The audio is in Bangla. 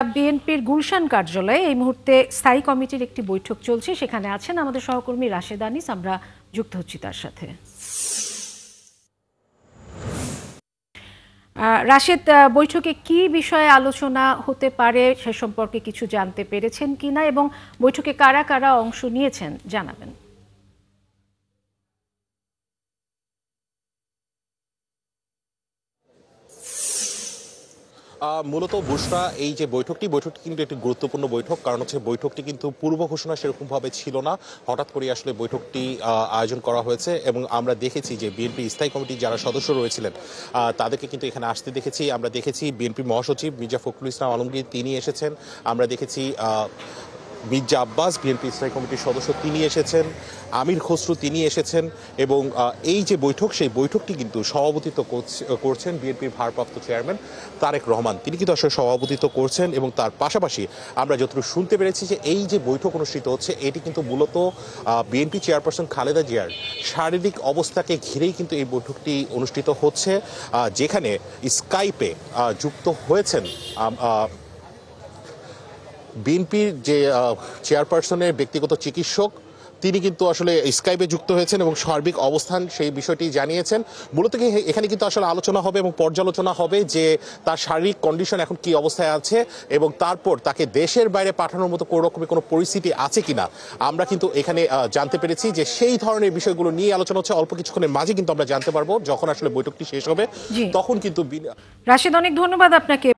বিএনপির গুলশান কার্যালয়ে এই মুহূর্তে স্থায়ী কমিটির একটি বৈঠক চলছে। সেখানে আছেন আমাদের সহকর্মী রাশেদ আনিস। আমরা যুক্ত হচ্ছি তার সাথে। রাশেদ, বৈঠকে কি বিষয়ে আলোচনা হতে পারে সে সম্পর্কে কিছু জানতে পেরেছেন কিনা এবং বৈঠকে কারা কারা অংশ নিয়েছেন জানাবেন। মূলত বুশরা এই যে বৈঠকটি কিন্তু একটি গুরুত্বপূর্ণ বৈঠক, কারণ হচ্ছে বৈঠকটি কিন্তু পূর্ব ঘোষণা সেরকমভাবে ছিল না। হঠাৎ করে আসলে বৈঠকটি আয়োজন করা হয়েছে এবং আমরা দেখেছি যে বিএনপি স্থায়ী কমিটির যারা সদস্য রয়েছিলেন তাদেরকে কিন্তু এখানে আসতে দেখেছি। আমরা দেখেছি বিএনপি মহাসচিব মির্জা ফখরুল ইসলাম আলমগীর তিনি এসেছেন। আমরা দেখেছি মির্জা আব্বাস বিএনপি স্থায়ী কমিটির সদস্য তিনি এসেছেন, আমির খসরু তিনি এসেছেন এবং এই যে বৈঠক সেই বৈঠকটি কিন্তু সভাপতিত্ব করছেন বিএনপির ভারপ্রাপ্ত চেয়ারম্যান তারেক রহমান, তিনি কিন্তু আসলে সভাপতিত্ব করছেন। এবং তার পাশাপাশি আমরা যতটুকু শুনতে পেরেছি যে এই যে বৈঠক অনুষ্ঠিত হচ্ছে এটি কিন্তু মূলত বিএনপি চেয়ারপারসন খালেদা জিয়ার শারীরিক অবস্থাকে ঘিরেই কিন্তু এই বৈঠকটি অনুষ্ঠিত হচ্ছে, যেখানে স্কাইপে যুক্ত হয়েছেন বিএনপির যে চেয়ারপারসনের ব্যক্তিগত চিকিৎসক তিনি কিন্তু আসলে স্কাইপে যুক্ত হয়েছেন এবং সার্বিক অবস্থান সেই বিষয়টি জানিয়েছেন। মূলত এখানে কিন্তু আসলে আলোচনা হবে এবং পর্যালোচনা হবে যে তার শারীরিক কন্ডিশন এখন কি অবস্থায় আছে এবং তারপর তাকে দেশের বাইরে পাঠানোর মতো কোনো রকমের কোনো পরিস্থিতি আছে কিনা আমরা কিন্তু এখানে জানতে পেরেছি যে সেই ধরনের বিষয়গুলো নিয়ে আলোচনা হচ্ছে। অল্প কিছুক্ষণের মাঝে কিন্তু আমরা জানতে পারবো যখন আসলে বৈঠকটি শেষ হবে তখন কিন্তু। রাশেদ, অনেক ধন্যবাদ আপনাকে।